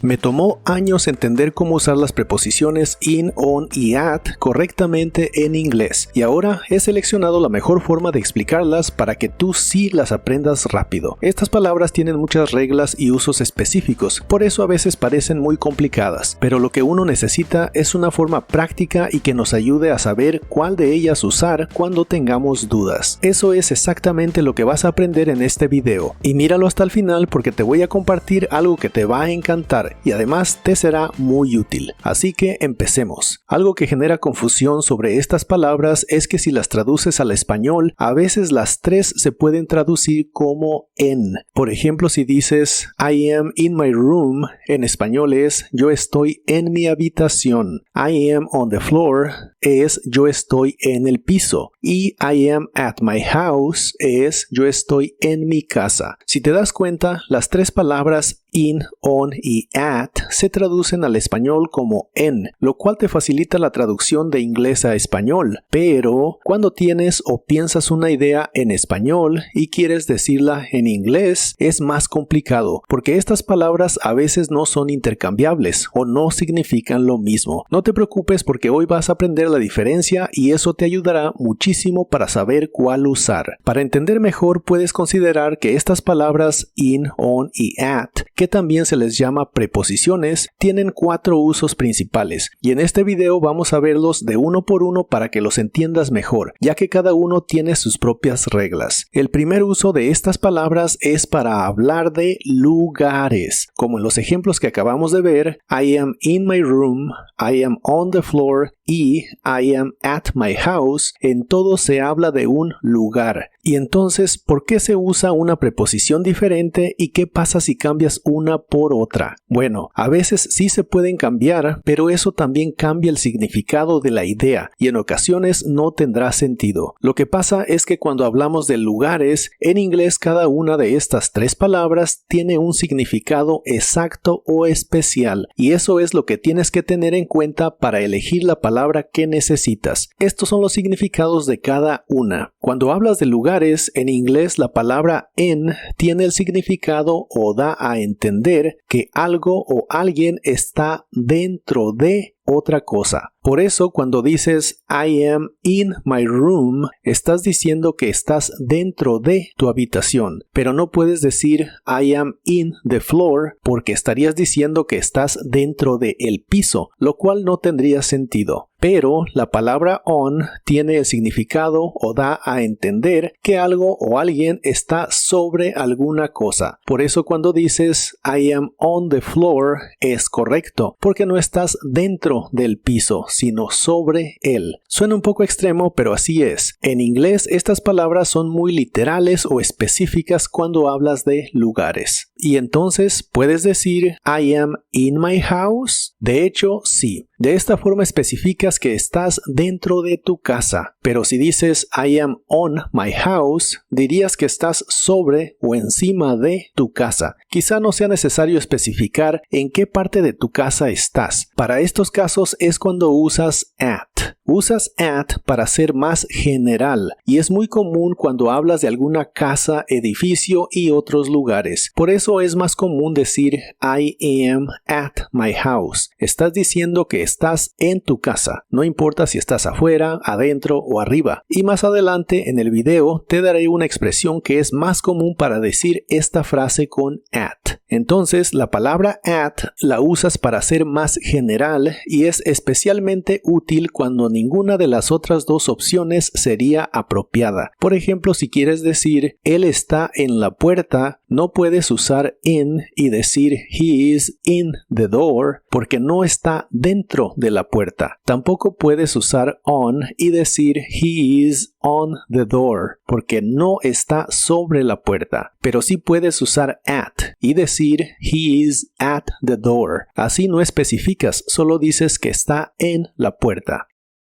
Me tomó años entender cómo usar las preposiciones in, on y at correctamente en inglés, y ahora he seleccionado la mejor forma de explicarlas para que tú sí las aprendas rápido. Estas palabras tienen muchas reglas y usos específicos, por eso a veces parecen muy complicadas, pero lo que uno necesita es una forma práctica y que nos ayude a saber cuál de ellas usar cuando tengamos dudas. Eso es exactamente lo que vas a aprender en este video, y míralo hasta el final porque te voy a compartir algo que te va a encantar y además te será muy útil. Así que empecemos. Algo que genera confusión sobre estas palabras es que si las traduces al español, a veces las tres se pueden traducir como en. Por ejemplo, si dices I am in my room, en español es yo estoy en mi habitación. I am on the floor es yo estoy en el piso. Y I am at my house es yo estoy en mi casa. Si te das cuenta, las tres palabras in, on y at se traducen al español como en, lo cual te facilita la traducción de inglés a español. Pero cuando tienes o piensas una idea en español y quieres decirla en inglés, es más complicado, porque estas palabras a veces no son intercambiables o no significan lo mismo. No te preocupes porque hoy vas a aprender la diferencia y eso te ayudará muchísimo para saber cuál usar. Para entender mejor, puedes considerar que estas palabras in, on y at, que también se les llama preposiciones, tienen 4 usos principales, y en este video vamos a verlos de uno por uno para que los entiendas mejor, ya que cada uno tiene sus propias reglas. El primer uso de estas palabras es para hablar de lugares, como en los ejemplos que acabamos de ver. I am in my room, I am on the floor y I am at my house. En todo se habla de un lugar. Y entonces, ¿por qué se usa una preposición diferente y qué pasa si cambias una por otra? Bueno, a veces sí se pueden cambiar, pero eso también cambia el significado de la idea y en ocasiones no tendrá sentido. Lo que pasa es que cuando hablamos de lugares, en inglés cada una de estas tres palabras tiene un significado exacto o especial, y eso es lo que tienes que tener en cuenta para elegir la palabra que necesitas. Estos son los significados de cada una. Cuando hablas de lugares, en inglés la palabra en tiene el significado o da a entender que algo o alguien está dentro de otra cosa. Por eso cuando dices I am in my room, estás diciendo que estás dentro de tu habitación, pero no puedes decir I am in the floor porque estarías diciendo que estás dentro de el piso, lo cual no tendría sentido. Pero la palabra on tiene el significado o da a entender que algo o alguien está sobre alguna cosa. Por eso cuando dices I am on the floor es correcto, porque no estás dentro del piso, sino sobre él. Suena un poco extremo, pero así es. En inglés estas palabras son muy literales o específicas cuando hablas de lugares. Y entonces, ¿puedes decir I am in my house? De hecho, sí. De esta forma especificas que estás dentro de tu casa. Pero si dices I am on my house, dirías que estás sobre o encima de tu casa. Quizá no sea necesario especificar en qué parte de tu casa estás. Para estos casos es cuando usas at. Usas at para ser más general y es muy común cuando hablas de alguna casa, edificio y otros lugares. Por eso es más común decir I am at my house. Estás diciendo que estás en tu casa. No importa si estás afuera, adentro o arriba. Y más adelante en el video te daré una expresión que es más común para decir esta frase con at. Entonces la palabra at la usas para ser más general y es especialmente útil cuando ninguna de las otras dos opciones sería apropiada. Por ejemplo, si quieres decir él está en la puerta, no puedes usar in y decir he is in the door porque no está dentro de la puerta. Tampoco puedes usar on y decir he is on the door porque no está sobre la puerta. Pero sí puedes usar at y decir he is at the door. Así no especificas, solo dices que está en la puerta.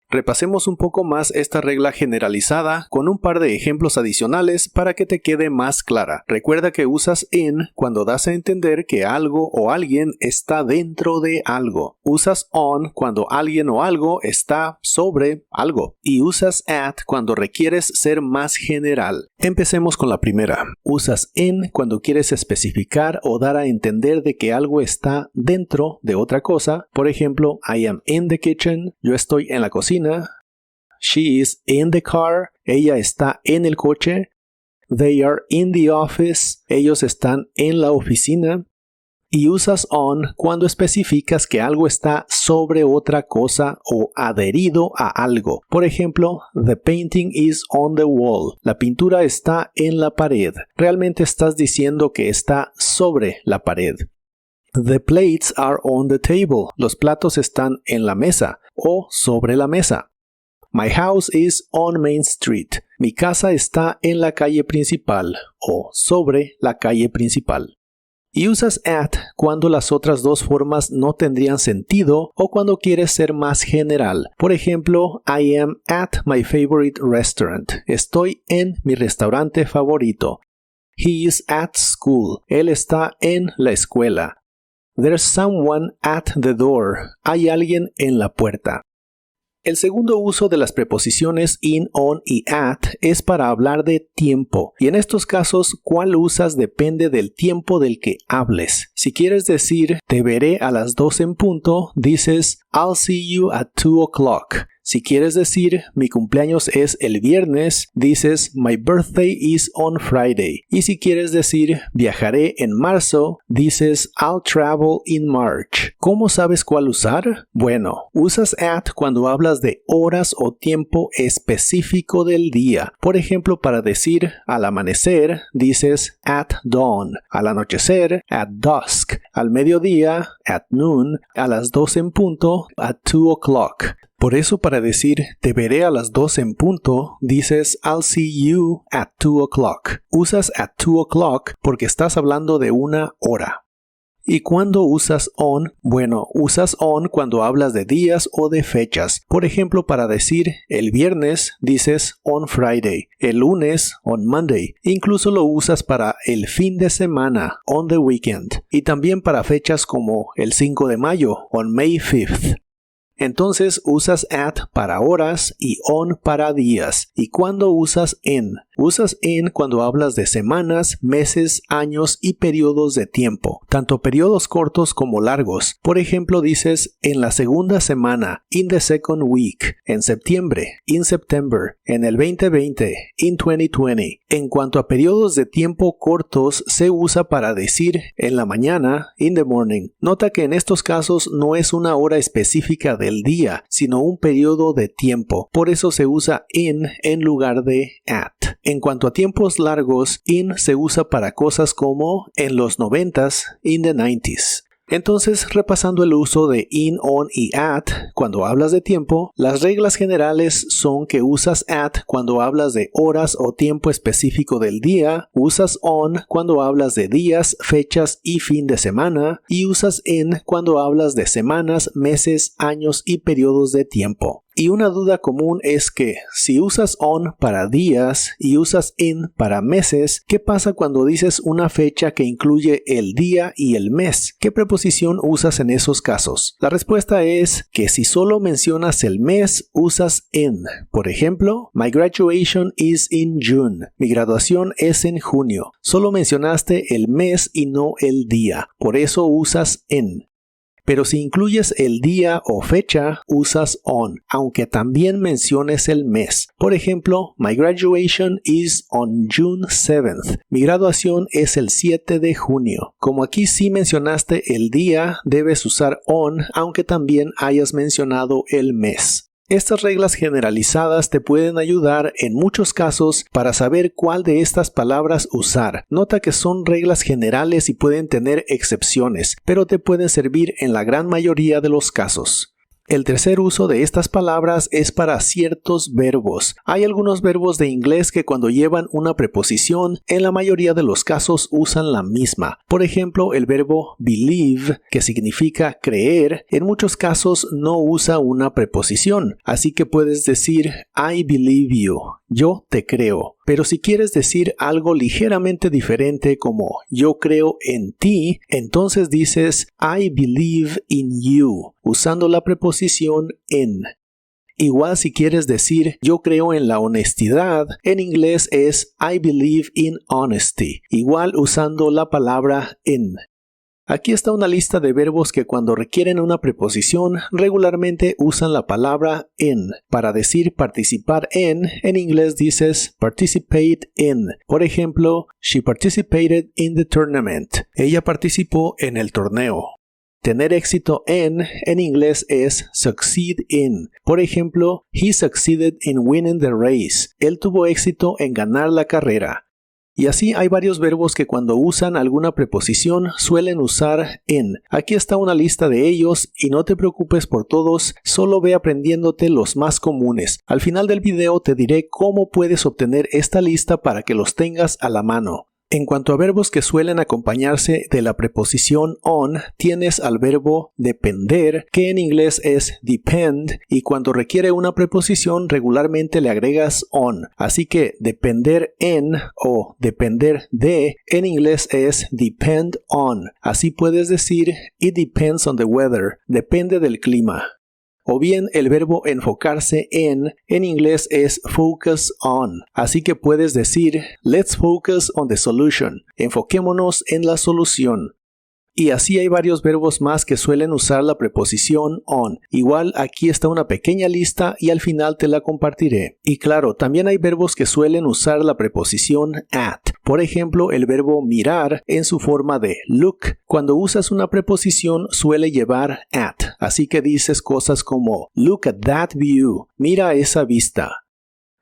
Repasemos un poco más esta regla generalizada con un par de ejemplos adicionales para que te quede más clara. Recuerda que usas in cuando das a entender que algo o alguien está dentro de algo. Usas on cuando alguien o algo está sobre algo. Y usas at cuando requieres ser más general. Empecemos con la primera. Usas in cuando quieres especificar o dar a entender de que algo está dentro de otra cosa. Por ejemplo, I am in the kitchen. Yo estoy en la cocina. She is in the car. Ella está en el coche. They are in the office. Ellos están en la oficina. Y usas on cuando especificas que algo está sobre otra cosa o adherido a algo. Por ejemplo, the painting is on the wall. La pintura está en la pared. Realmente estás diciendo que está sobre la pared. The plates are on the table. Los platos están en la mesa o sobre la mesa. My house is on Main Street. Mi casa está en la calle principal o sobre la calle principal. Y usas at cuando las otras dos formas no tendrían sentido o cuando quieres ser más general. Por ejemplo, I am at my favorite restaurant. Estoy en mi restaurante favorito. He is at school. Él está en la escuela. There's someone at the door. Hay alguien en la puerta. El segundo uso de las preposiciones in, on y at es para hablar de tiempo. Y en estos casos, cuál usas depende del tiempo del que hables. Si quieres decir, te veré a las 2 en punto, dices, I'll see you at 2 o'clock. Si quieres decir, mi cumpleaños es el viernes, dices, my birthday is on Friday. Y si quieres decir, viajaré en marzo, dices, I'll travel in March. ¿Cómo sabes cuál usar? Bueno, usas at cuando hablas de horas o tiempo específico del día. Por ejemplo, para decir, al amanecer, dices, at dawn. Al anochecer, at dusk. Al mediodía, at noon. A las 2 en punto, at 2 o'clock. Por eso para decir te veré a las 2 en punto, dices I'll see you at 2 o'clock. Usas at 2 o'clock porque estás hablando de una hora. ¿Y cuándo usas on? Bueno, usas on cuando hablas de días o de fechas. Por ejemplo, para decir el viernes, dices on Friday. El lunes, on Monday. Incluso lo usas para el fin de semana, on the weekend. Y también para fechas como el 5 de mayo, on May 5th. Entonces usas at para horas y on para días. ¿Y cuándo usas in? Usas in cuando hablas de semanas, meses, años y periodos de tiempo, tanto periodos cortos como largos. Por ejemplo, dices en la segunda semana, in the second week, en septiembre, in September, en el 2020, in 2020. En cuanto a periodos de tiempo cortos, se usa para decir en la mañana, in the morning. Nota que en estos casos no es una hora específica del día, sino un periodo de tiempo. Por eso se usa in en lugar de at. En cuanto a tiempos largos, in se usa para cosas como en los 90s, in the 90s. Entonces, repasando el uso de in, on y at cuando hablas de tiempo, las reglas generales son que usas at cuando hablas de horas o tiempo específico del día, usas on cuando hablas de días, fechas y fin de semana, y usas in cuando hablas de semanas, meses, años y periodos de tiempo. Y una duda común es que si usas on para días y usas in para meses, ¿qué pasa cuando dices una fecha que incluye el día y el mes? ¿Qué preposición usas en esos casos? La respuesta es que si solo mencionas el mes, usas in. Por ejemplo, my graduation is in June. Mi graduación es en junio. Solo mencionaste el mes y no el día. Por eso usas in. Pero si incluyes el día o fecha, usas on, aunque también menciones el mes. Por ejemplo, my graduation is on June 7th. Mi graduación es el 7 de junio. Como aquí sí mencionaste el día, debes usar on, aunque también hayas mencionado el mes. Estas reglas generalizadas te pueden ayudar en muchos casos para saber cuál de estas palabras usar. Nota que son reglas generales y pueden tener excepciones, pero te pueden servir en la gran mayoría de los casos. El tercer uso de estas palabras es para ciertos verbos. Hay algunos verbos de inglés que cuando llevan una preposición, en la mayoría de los casos usan la misma. Por ejemplo, el verbo believe, que significa creer, en muchos casos no usa una preposición. Así que puedes decir I believe you, yo te creo. Pero si quieres decir algo ligeramente diferente como yo creo en ti, entonces dices I believe in you, usando la preposición in. Igual si quieres decir yo creo en la honestidad, en inglés es I believe in honesty, igual usando la palabra in. Aquí está una lista de verbos que cuando requieren una preposición regularmente usan la palabra in. Para decir participar en inglés dices participate in. Por ejemplo, she participated in the tournament. Ella participó en el torneo. Tener éxito en inglés es succeed in. Por ejemplo, he succeeded in winning the race. Él tuvo éxito en ganar la carrera. Y así hay varios verbos que cuando usan alguna preposición suelen usar in. Aquí está una lista de ellos y no te preocupes por todos, solo ve aprendiéndote los más comunes. Al final del video te diré cómo puedes obtener esta lista para que los tengas a la mano. En cuanto a verbos que suelen acompañarse de la preposición on, tienes al verbo depender, que en inglés es depend, y cuando requiere una preposición regularmente le agregas on. Así que depender en o depender de, en inglés es depend on. Así puedes decir it depends on the weather, depende del clima. O bien el verbo enfocarse en inglés es focus on. Así que puedes decir let's focus on the solution. Enfoquémonos en la solución. Y así hay varios verbos más que suelen usar la preposición on. Igual aquí está una pequeña lista y al final te la compartiré. Y claro, también hay verbos que suelen usar la preposición at. Por ejemplo, el verbo mirar en su forma de look. Cuando usas una preposición suele llevar at. Así que dices cosas como look at that view. Mira esa vista.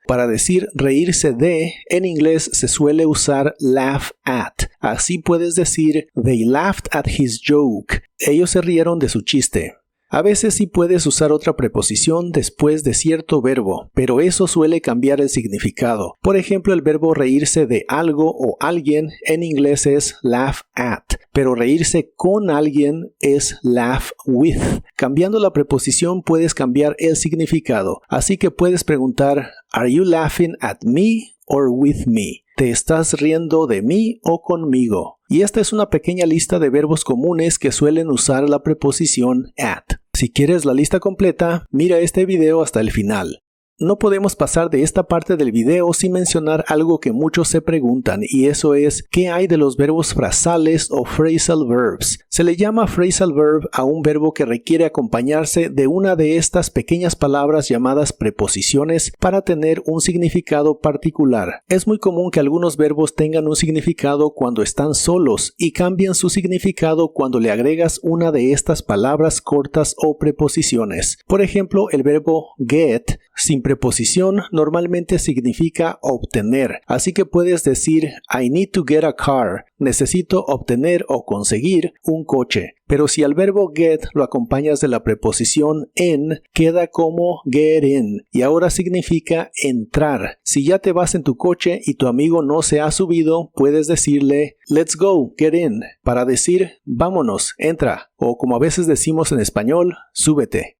Para decir reírse de, en inglés se suele usar laugh at. Así puedes decir they laughed at his joke. Ellos se rieron de su chiste. A veces sí puedes usar otra preposición después de cierto verbo, pero eso suele cambiar el significado. Por ejemplo, el verbo reírse de algo o alguien en inglés es laugh at, pero reírse con alguien es laugh with. Cambiando la preposición puedes cambiar el significado, así que puedes preguntar ¿Are you laughing at me or with me? ¿Te estás riendo de mí o conmigo? Y esta es una pequeña lista de verbos comunes que suelen usar la preposición at. Si quieres la lista completa, mira este video hasta el final. No podemos pasar de esta parte del video sin mencionar algo que muchos se preguntan, y eso es ¿qué hay de los verbos frasales o phrasal verbs? Se le llama phrasal verb a un verbo que requiere acompañarse de una de estas pequeñas palabras llamadas preposiciones para tener un significado particular. Es muy común que algunos verbos tengan un significado cuando están solos y cambien su significado cuando le agregas una de estas palabras cortas o preposiciones. Por ejemplo, el verbo get sin preposición normalmente significa obtener, así que puedes decir I need to get a car, necesito obtener o conseguir un coche. Pero si al verbo get lo acompañas de la preposición in, queda como get in, y ahora significa entrar. Si ya te vas en tu coche y tu amigo no se ha subido, puedes decirle let's go, get in, para decir vámonos, entra, o como a veces decimos en español, súbete.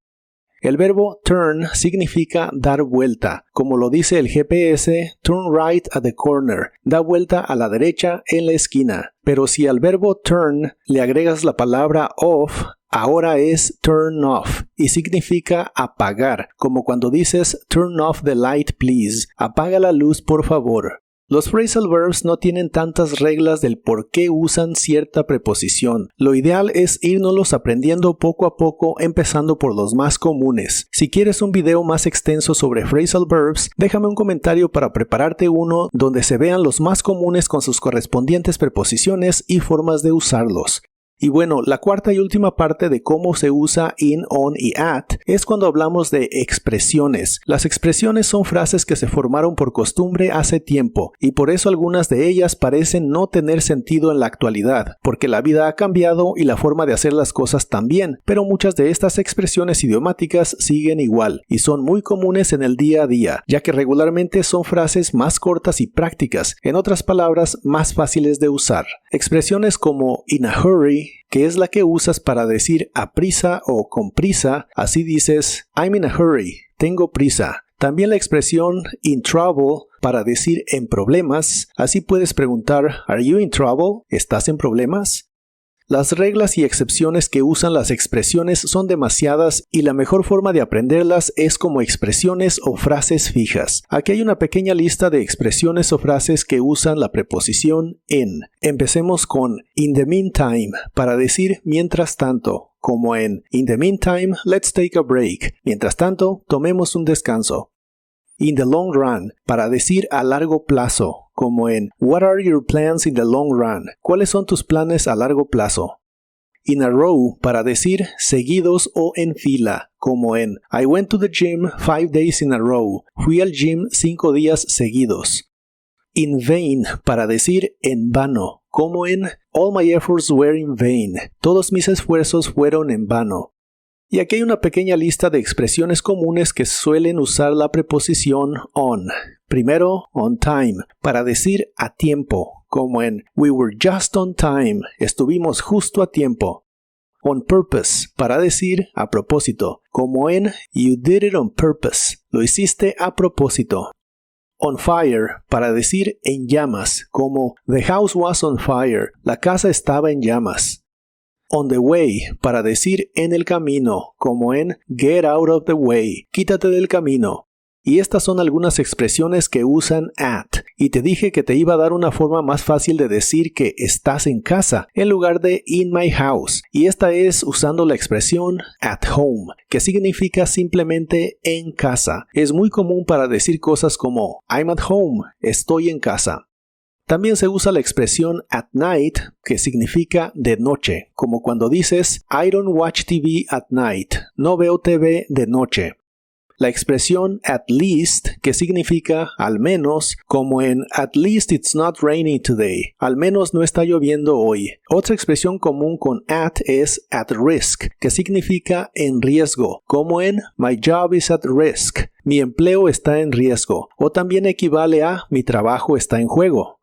El verbo turn significa dar vuelta. Como lo dice el GPS, turn right at the corner, da vuelta a la derecha en la esquina. Pero si al verbo turn le agregas la palabra off, ahora es turn off y significa apagar, como cuando dices turn off the light please, apaga la luz por favor. Los phrasal verbs no tienen tantas reglas del por qué usan cierta preposición. Lo ideal es irnoslos aprendiendo poco a poco, empezando por los más comunes. Si quieres un video más extenso sobre phrasal verbs, déjame un comentario para prepararte uno donde se vean los más comunes con sus correspondientes preposiciones y formas de usarlos. Y bueno, la cuarta y última parte de cómo se usa in, on y at es cuando hablamos de expresiones. Las expresiones son frases que se formaron por costumbre hace tiempo y por eso algunas de ellas parecen no tener sentido en la actualidad, porque la vida ha cambiado y la forma de hacer las cosas también, pero muchas de estas expresiones idiomáticas siguen igual y son muy comunes en el día a día, ya que regularmente son frases más cortas y prácticas, en otras palabras, más fáciles de usar. Expresiones como in a hurry, que es la que usas para decir a prisa o con prisa, así dices I'm in a hurry, tengo prisa. También la expresión in trouble para decir en problemas, así puedes preguntar Are you in trouble? ¿Estás en problemas? Las reglas y excepciones que usan las expresiones son demasiadas y la mejor forma de aprenderlas es como expresiones o frases fijas. Aquí hay una pequeña lista de expresiones o frases que usan la preposición in. Empecemos con in the meantime para decir mientras tanto, como en in the meantime, let's take a break. Mientras tanto, tomemos un descanso. In the long run, para decir a largo plazo, como en What are your plans in the long run? ¿Cuáles son tus planes a largo plazo? In a row, para decir seguidos o en fila, como en I went to the gym 5 days in a row. Fui al gym 5 días seguidos. In vain, para decir en vano, como en All my efforts were in vain. Todos mis esfuerzos fueron en vano. Y aquí hay una pequeña lista de expresiones comunes que suelen usar la preposición on. Primero, on time, para decir a tiempo, como en We were just on time, estuvimos justo a tiempo. On purpose, para decir a propósito, como en You did it on purpose, lo hiciste a propósito. On fire, para decir en llamas, como The house was on fire, la casa estaba en llamas. On the way, para decir en el camino, como en Get out of the way, quítate del camino. Y estas son algunas expresiones que usan at. Y te dije que te iba a dar una forma más fácil de decir que estás en casa, en lugar de in my house. Y esta es usando la expresión at home, que significa simplemente en casa. Es muy común para decir cosas como I'm at home, estoy en casa. También se usa la expresión at night, que significa de noche, como cuando dices I don't watch TV at night, no veo TV de noche. La expresión at least, que significa al menos, como en At least it's not raining today, al menos no está lloviendo hoy. Otra expresión común con at es at risk, que significa en riesgo, como en My job is at risk, mi empleo está en riesgo, o también equivale a mi trabajo está en juego.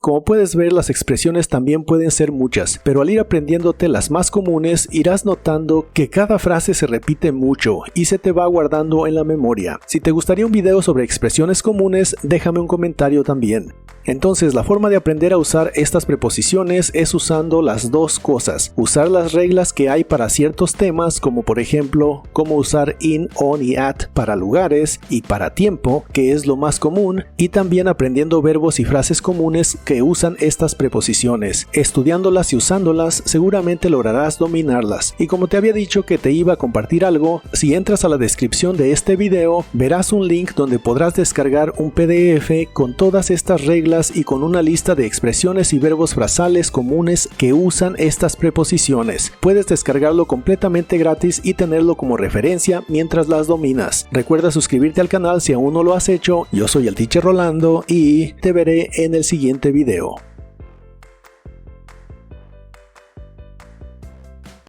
Como puedes ver, las expresiones también pueden ser muchas, pero al ir aprendiéndote las más comunes, irás notando que cada frase se repite mucho y se te va guardando en la memoria. Si te gustaría un video sobre expresiones comunes, déjame un comentario también. Entonces, la forma de aprender a usar estas preposiciones es usando las dos cosas. Usar las reglas que hay para ciertos temas, como por ejemplo, cómo usar in, on y at para lugares y para tiempo, que es lo más común, y también aprendiendo verbos y frases comunes que usan estas preposiciones. Estudiándolas y usándolas, seguramente lograrás dominarlas. Y como te había dicho que te iba a compartir algo, si entras a la descripción de este video, verás un link donde podrás descargar un PDF con todas estas reglas y con una lista de expresiones y verbos frasales comunes que usan estas preposiciones. Puedes descargarlo completamente gratis y tenerlo como referencia mientras las dominas. Recuerda suscribirte al canal si aún no lo has hecho. Yo soy el Teacher Rolando y te veré en el siguiente video.